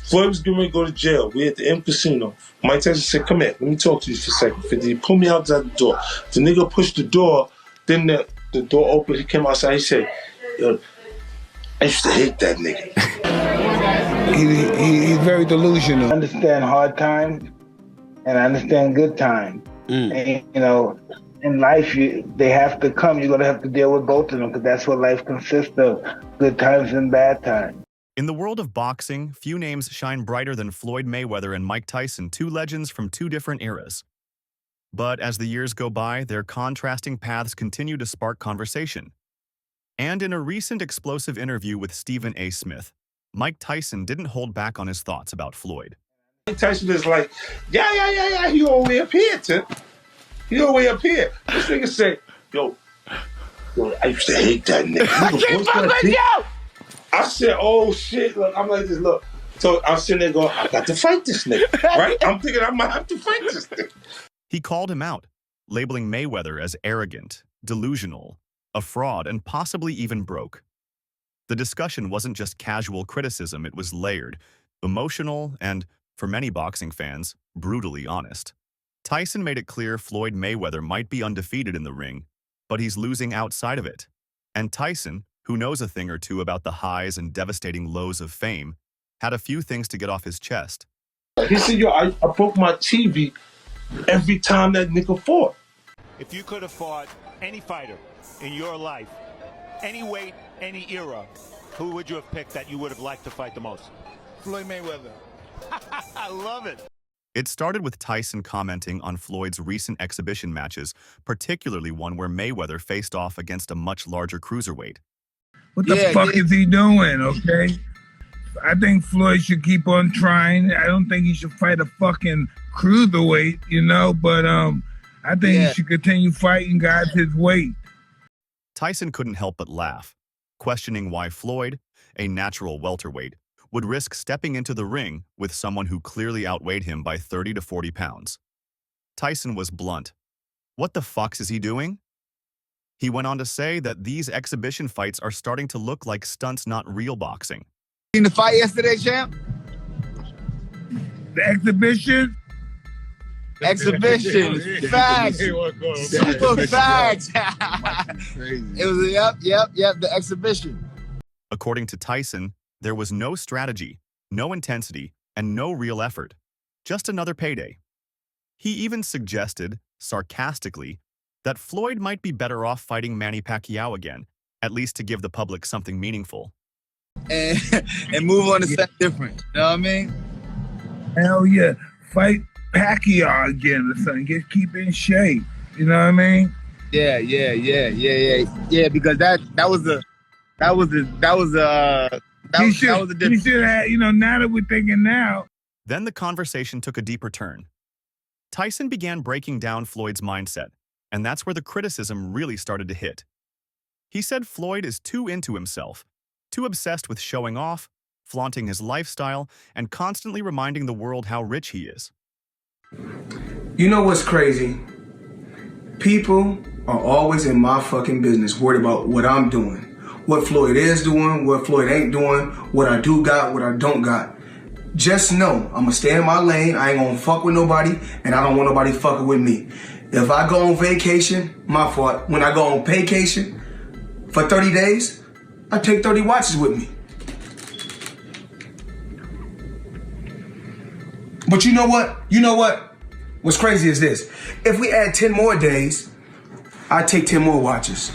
Floyd was getting ready to go to jail. We at the M Casino. Mike Tyson said, "Come here, let me talk to you for a second." 50, he pulled me outside the door. The nigga pushed the door, then the door opened, he came outside, he said, "Yo, I used to hate that nigga." He's very delusional. I understand hard times and I understand good times. And, you know, in life, they have to come. You're going to have to deal with both of them because that's what life consists of, good times and bad times. In the world of boxing, few names shine brighter than Floyd Mayweather and Mike Tyson, two legends from two different eras. But as the years go by, their contrasting paths continue to spark conversation. And in a recent explosive interview with Stephen A. Smith, Mike Tyson didn't hold back on his thoughts about Floyd. Mike Tyson is like, yeah, he all the way up here, Tim. He all the way up here. This nigga say, yo, I used to hate that nigga. I can't fuck with you! I said, oh shit, look, I'm like this, look. So I'm sitting there going, I got to fight this nigga, right? I'm thinking I might have to fight this nigga. He called him out, labeling Mayweather as arrogant, delusional, a fraud, and possibly even broke. The discussion wasn't just casual criticism, it was layered, emotional, and, for many boxing fans, brutally honest. Tyson made it clear Floyd Mayweather might be undefeated in the ring, but he's losing outside of it. And Tyson, who knows a thing or two about the highs and devastating lows of fame, had a few things to get off his chest. He said, yo, I broke my TV every time that nigga fought. If you could have fought any fighter in your life, any weight, any era, who would you have picked that you would have liked to fight the most? Floyd Mayweather. I love it. It started with Tyson commenting on Floyd's recent exhibition matches, particularly one where Mayweather faced off against a much larger cruiserweight. What the fuck is he doing, okay? I think Floyd should keep on trying. I don't think he should fight a fucking cruiserweight, you know, but I think he should continue fighting guys his weight. Tyson couldn't help but laugh, questioning why Floyd, a natural welterweight, would risk stepping into the ring with someone who clearly outweighed him by 30 to 40 pounds. Tyson was blunt. What the fuck is he doing? He went on to say that these exhibition fights are starting to look like stunts, not real boxing. Seen the fight yesterday, champ? The exhibition? Exhibition. Facts. Super facts. It was, yep, the exhibition. According to Tyson, there was no strategy, no intensity, and no real effort. Just another payday. He even suggested, sarcastically, that Floyd might be better off fighting Manny Pacquiao again, at least to give the public something meaningful. And move on to something different. You know what I mean? Hell yeah. Fight Pacquiao again or something. Just keep in shape. You know what I mean? Yeah. Because that was a He should have, you know, now that we're thinking now. Then the conversation took a deeper turn. Tyson began breaking down Floyd's mindset, and that's where the criticism really started to hit. He said Floyd is too into himself, too obsessed with showing off, flaunting his lifestyle, and constantly reminding the world how rich he is. You know what's crazy? People are always in my fucking business, worried about what I'm doing, what Floyd is doing, what Floyd ain't doing, what I do got, what I don't got. Just know, I'm gonna stay in my lane, I ain't gonna fuck with nobody, and I don't want nobody fucking with me. If I go on vacation, my fault. When I go on vacation for 30 days, I take 30 watches with me. But you know what? What's crazy is this. If we add 10 more days, I take 10 more watches.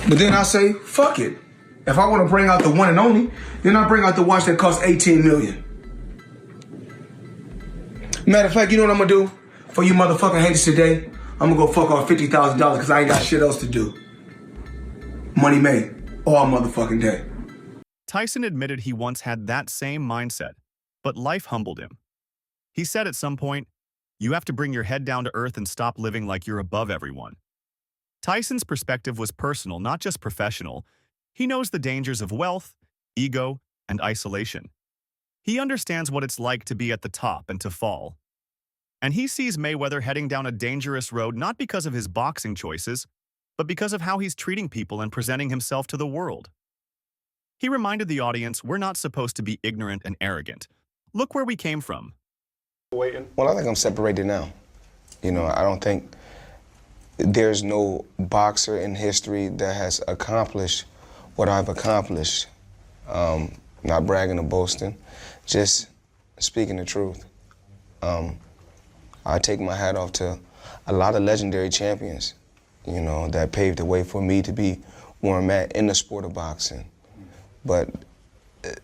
But then I say, fuck it. If I want to bring out the one and only, then I bring out the watch that costs 18 million. Matter of fact, you know what I'm gonna do? For you motherfucking haters today, I'm gonna go fuck off $50,000 because I ain't got shit else to do. Money made, all motherfucking day. Tyson admitted he once had that same mindset, but life humbled him. He said at some point, you have to bring your head down to earth and stop living like you're above everyone. Tyson's perspective was personal, not just professional. He knows the dangers of wealth, ego, and isolation. He understands what it's like to be at the top and to fall. And he sees Mayweather heading down a dangerous road not because of his boxing choices, but because of how he's treating people and presenting himself to the world. He reminded the audience we're not supposed to be ignorant and arrogant. Look where we came from. Well, I think I'm separated now. You know, I don't think there's no boxer in history that has accomplished what I've accomplished. Not bragging or boasting, just speaking the truth. I take my hat off to a lot of legendary champions, you know, that paved the way for me to be where I'm at in the sport of boxing. But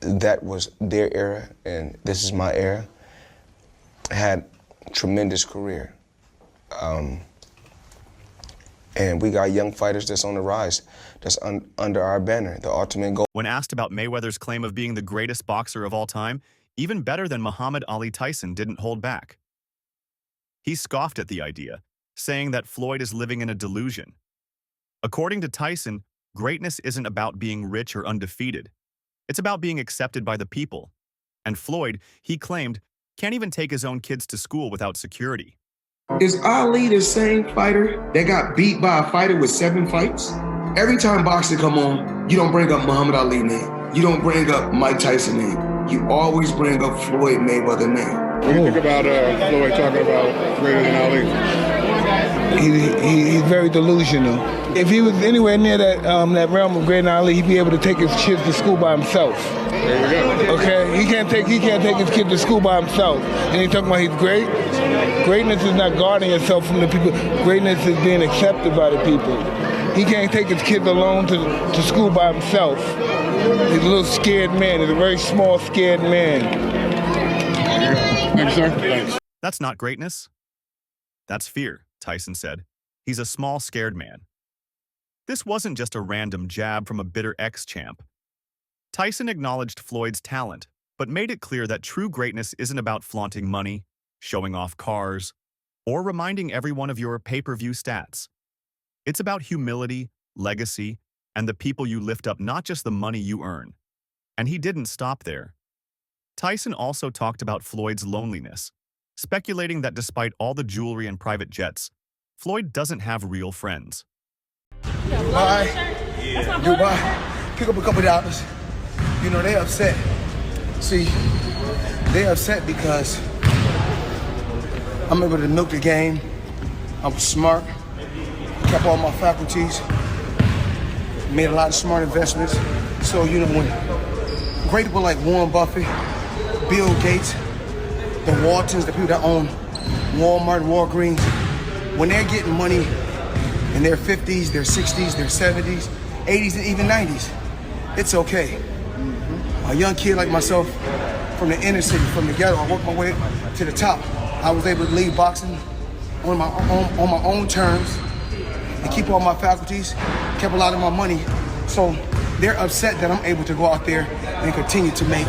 that was their era, and this is my era. I had a tremendous career. And we got young fighters that's on the rise, that's under our banner, the ultimate goal. When asked about Mayweather's claim of being the greatest boxer of all time, even better than Muhammad Ali, Tyson didn't hold back. He scoffed at the idea, saying that Floyd is living in a delusion. According to Tyson, greatness isn't about being rich or undefeated. It's about being accepted by the people. And Floyd, he claimed, can't even take his own kids to school without security. Is Ali the same fighter that got beat by a fighter with 7 fights? Every time boxing come on, you don't bring up Muhammad Ali name. You don't bring up Mike Tyson name. You always bring up Floyd Mayweather name. What do you think about Floyd talking about greater than Ali? He's very delusional. If he was anywhere near that realm of greater than Ali, he'd be able to take his kids to school by himself. There you go. Okay, he can't take his kid to school by himself. And he's talking about he's great. Greatness is not guarding yourself from the people. Greatness is being accepted by the people. He can't take his kids alone to school by himself. He's a little scared man. He's a very small, scared man. Thanks, sir. Thanks. That's not greatness. That's fear, Tyson said. He's a small, scared man. This wasn't just a random jab from a bitter ex-champ. Tyson acknowledged Floyd's talent, but made it clear that true greatness isn't about flaunting money, showing off cars, or reminding everyone of your pay-per-view stats. It's about humility, legacy, and the people you lift up, not just the money you earn. And he didn't stop there. Tyson also talked about Floyd's loneliness, speculating that despite all the jewelry and private jets, Floyd doesn't have real friends. Bye. Goodbye. Pick up a couple dollars. You know, they upset. See, they upset because I'm able to milk the game. I'm smart. Kept all my faculties. Made a lot of smart investments. So, you know, when great people like Warren Buffett, Bill Gates, the Waltons, the people that own Walmart, Walgreens, when they're getting money in their 50s, their 60s, their 70s, 80s, and even 90s, it's okay. A young kid like myself from the inner city, from the ghetto, I worked my way to the top. I was able to leave boxing on my own terms and keep all my faculties, kept a lot of my money. So they're upset that I'm able to go out there and continue to make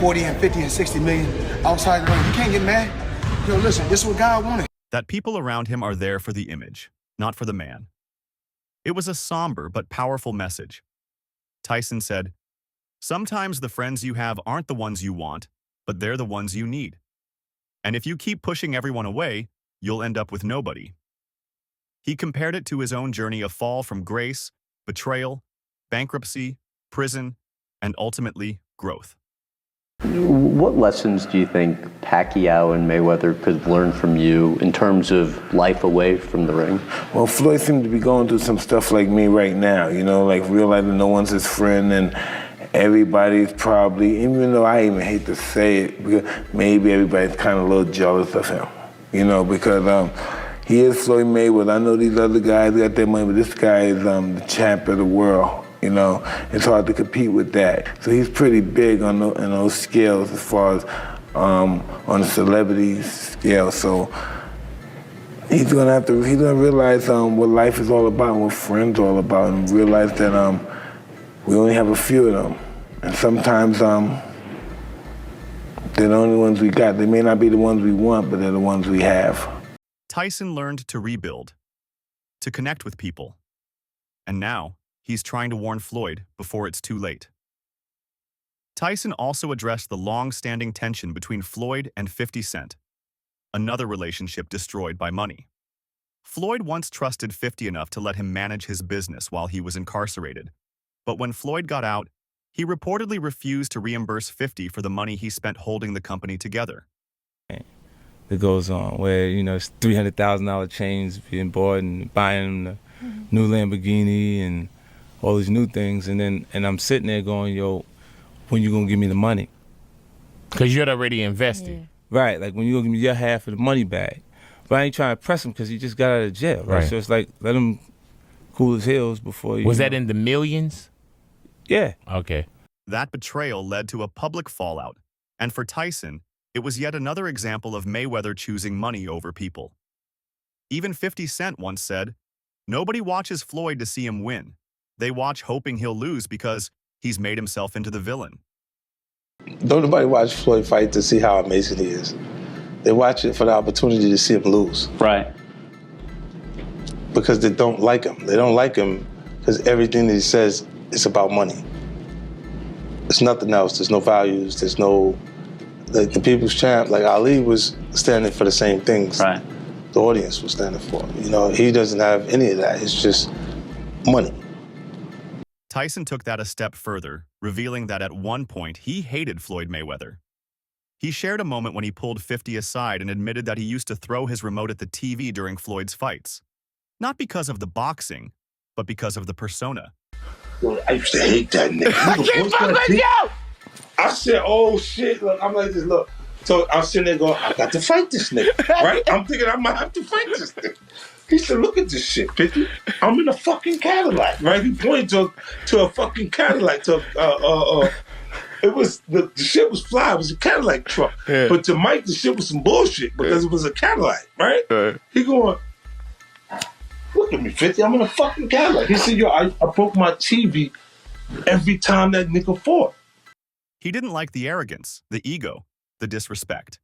40 and 50 and 60 million outside the ring. You can't get mad. Yo, listen, this is what God wanted. That people around him are there for the image, not for the man. It was a somber but powerful message. Tyson said, "Sometimes the friends you have aren't the ones you want, but they're the ones you need. And if you keep pushing everyone away, you'll end up with nobody." He compared it to his own journey of fall from grace, betrayal, bankruptcy, prison, and ultimately growth. What lessons do you think Pacquiao and Mayweather could learn from you in terms of life away from the ring? Well, Floyd seemed to be going through some stuff like me right now, you know, like realizing no one's his friend and everybody's probably, even though I even hate to say it, because maybe everybody's kind of a little jealous of him, you know, because he is Floyd Mayweather. I know these other guys got their money, but this guy is the champ of the world. You know, it's hard to compete with that. So he's pretty big on those scales as far as on the celebrity scale. So he's gonna realize what life is all about and what friends are all about, and realize that we only have a few of them. And sometimes they're the only ones we got. They may not be the ones we want, but they're the ones we have. Tyson learned to rebuild, to connect with people. And now, he's trying to warn Floyd before it's too late. Tyson also addressed the long-standing tension between Floyd and 50 Cent, another relationship destroyed by money. Floyd once trusted 50 enough to let him manage his business while he was incarcerated. But when Floyd got out, He reportedly refused to reimburse $50 for the money he spent holding the company together. That goes on where, you know, it's $300,000 chains being bought and buying the new Lamborghini and all these new things. And I'm sitting there going, yo, when you gonna give me the money? Because you had already invested. Yeah. Right, like when you gonna give me your half of the money back. But I ain't trying to press him because he just got out of jail, right? So it's like, let him cool his heels before you. Was that in the millions? Yeah. Okay. That betrayal led to a public fallout. And for Tyson, it was yet another example of Mayweather choosing money over people. Even 50 Cent once said, "Nobody watches Floyd to see him win. They watch hoping he'll lose because he's made himself into the villain." Don't nobody watch Floyd fight to see how amazing he is. They watch it for the opportunity to see him lose. Right. Because they don't like him. They don't like him because everything that he says is about money. There's nothing else. There's no values. There's no... Like the people's champ, like Ali was standing for the same things. Right. The audience was standing for. You know, he doesn't have any of that. It's just money. Tyson took that a step further, revealing that at one point he hated Floyd Mayweather. He shared a moment when he pulled 50 aside and admitted that he used to throw his remote at the TV during Floyd's fights. Not because of the boxing, but because of the persona. Well, I used to hate that nigga. I can't fuck with you! I said, oh shit, look, I'm like this, look. So I'm sitting there going, I got to fight this nigga, right? I'm thinking I might have to fight this nigga. He said, look at this shit, 50. I'm in a fucking Cadillac, right? He pointed to a fucking Cadillac. It was, the shit was fly, it was a Cadillac truck. Yeah. But to Mike, the shit was some bullshit because it was a Cadillac, right? He going, look at me, 50, I'm in a fucking Cadillac. He said, yo, I broke my TV every time that nigga fought. He didn't like the arrogance, the ego, the disrespect.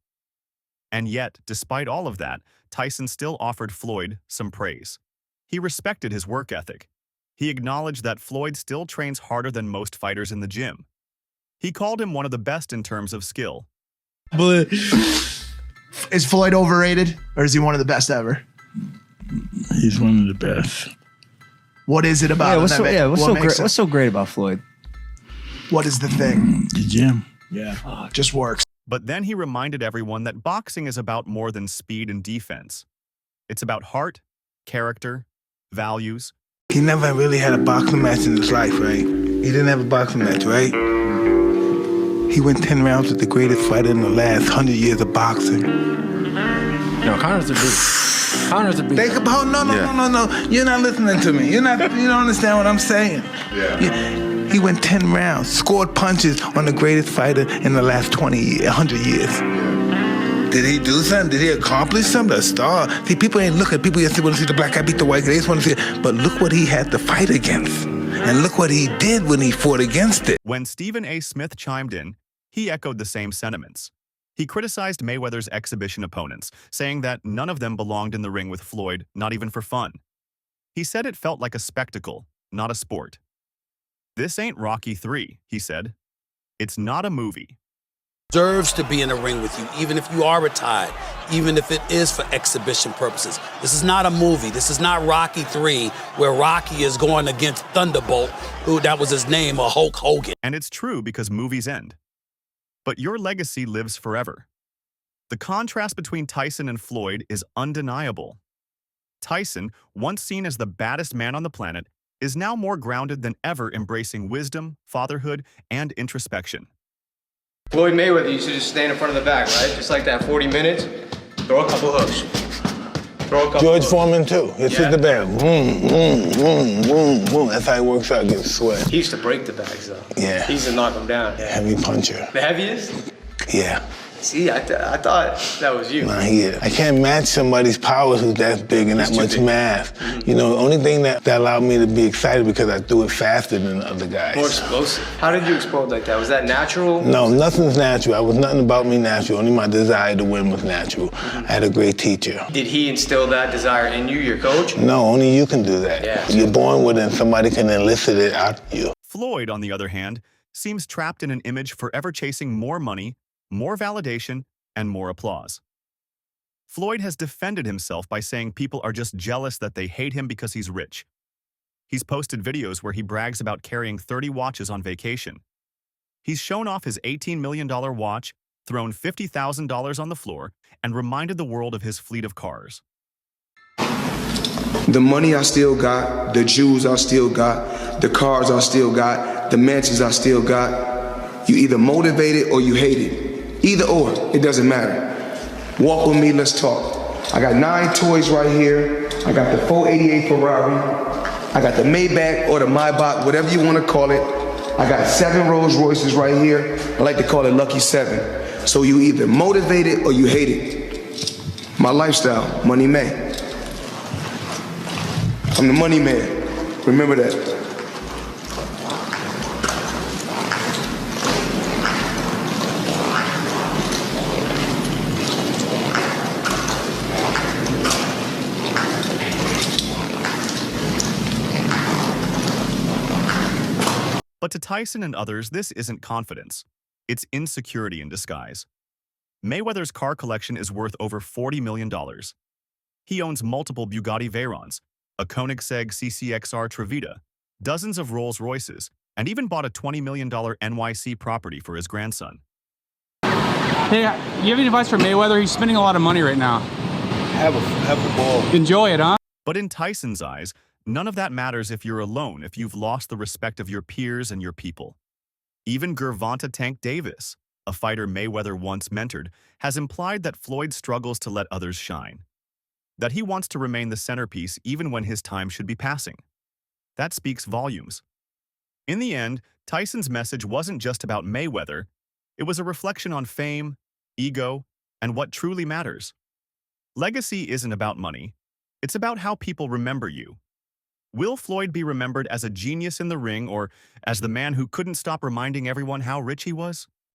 And yet, despite all of that, Tyson still offered Floyd some praise. He respected his work ethic. He acknowledged that Floyd still trains harder than most fighters in the gym. He called him one of the best in terms of skill. But is Floyd overrated, or is he one of the best ever? He's one of the best. What is it about him? What's so great about Floyd? What is the thing? The gym. Yeah, it just works. But then he reminded everyone that boxing is about more than speed and defense. It's about heart, character, values. He never really had a boxing match in his life, right? He didn't have a boxing match, right? He went 10 rounds with the greatest fighter in the last 100 years of boxing. No, Connor's a beast. Connor's a beast. Think about, no. You're not listening to me. You don't understand what I'm saying. He went 10 rounds, scored punches on the greatest fighter in the last 100 years. Did he do something? Did he accomplish something? A star? See, people ain't looking. People just want to see the black guy beat the white guy. They just want to see it. But look what he had to fight against. And look what he did when he fought against it. When Stephen A. Smith chimed in, he echoed the same sentiments. He criticized Mayweather's exhibition opponents, saying that none of them belonged in the ring with Floyd, not even for fun. He said it felt like a spectacle, not a sport. "This ain't Rocky III," he said. "It's not a movie." Deserves to be in the ring with you, even if you are retired, even if it is for exhibition purposes. This is not a movie. This is not Rocky III, where Rocky is going against Thunderbolt, who that was his name, or Hulk Hogan. And it's true because movies end. But your legacy lives forever. The contrast between Tyson and Floyd is undeniable. Tyson, once seen as the baddest man on the planet, is now more grounded than ever, embracing wisdom, fatherhood, and introspection. Floyd Mayweather used to just stand in front of the bag, right? Just like that, 40 minutes, throw a couple hooks. George Foreman too. Hits the bag. Boom, boom, boom, boom, boom. That's how he works out, gets sweat. He used to break the bags though. Yeah. He used to knock them down. Heavy puncher. The heaviest? Yeah. See, I thought that was you. Nah, he is. I can't match somebody's powers who's that big and that much mass. Mm-hmm. You know, the only thing that allowed me to be excited because I threw it faster than the other guys. More explosive. How did you explode like that? Was that natural? No, nothing's natural. I was nothing about me natural. Only my desire to win was natural. Mm-hmm. I had a great teacher. Did he instill that desire in you, your coach? No, only you can do that. Yeah. You're born with it and somebody can elicit it out of you. Floyd, on the other hand, seems trapped in an image forever chasing more money, more validation, and more applause. Floyd has defended himself by saying people are just jealous that they hate him because he's rich. He's posted videos where he brags about carrying 30 watches on vacation, He's shown off his $18 million watch, thrown $50,000 on the floor, and reminded the world of his fleet of cars. The money I still got, the jewels I still got, the cars I still got, the mansions I still got. You either motivate it or you hate it. Either or, it doesn't matter. Walk with me, let's talk. I got 9 toys right here. I got the 488 Ferrari. I got the Maybach or the Maybach, whatever you want to call it. I got 7 Rolls Royces right here. I like to call it Lucky 7. So you either motivate it or you hate it. My lifestyle, Money Man. I'm the money man. Remember that. But to Tyson and others, this isn't confidence. It's insecurity in disguise. Mayweather's car collection is worth over $40 million. He owns multiple Bugatti Veyrons, a Koenigsegg CCXR Trevita, dozens of Rolls Royces, and even bought a $20 million NYC property for his grandson. Hey, you have any advice for Mayweather? He's spending a lot of money right now. Have a ball. Enjoy it, huh? But in Tyson's eyes, none of that matters if you're alone, if you've lost the respect of your peers and your people. Even Gervonta Tank Davis, a fighter Mayweather once mentored, has implied that Floyd struggles to let others shine. That he wants to remain the centerpiece even when his time should be passing. That speaks volumes. In the end, Tyson's message wasn't just about Mayweather, it was a reflection on fame, ego, and what truly matters. Legacy isn't about money, it's about how people remember you. Will Floyd be remembered as a genius in the ring or as the man who couldn't stop reminding everyone how rich he was?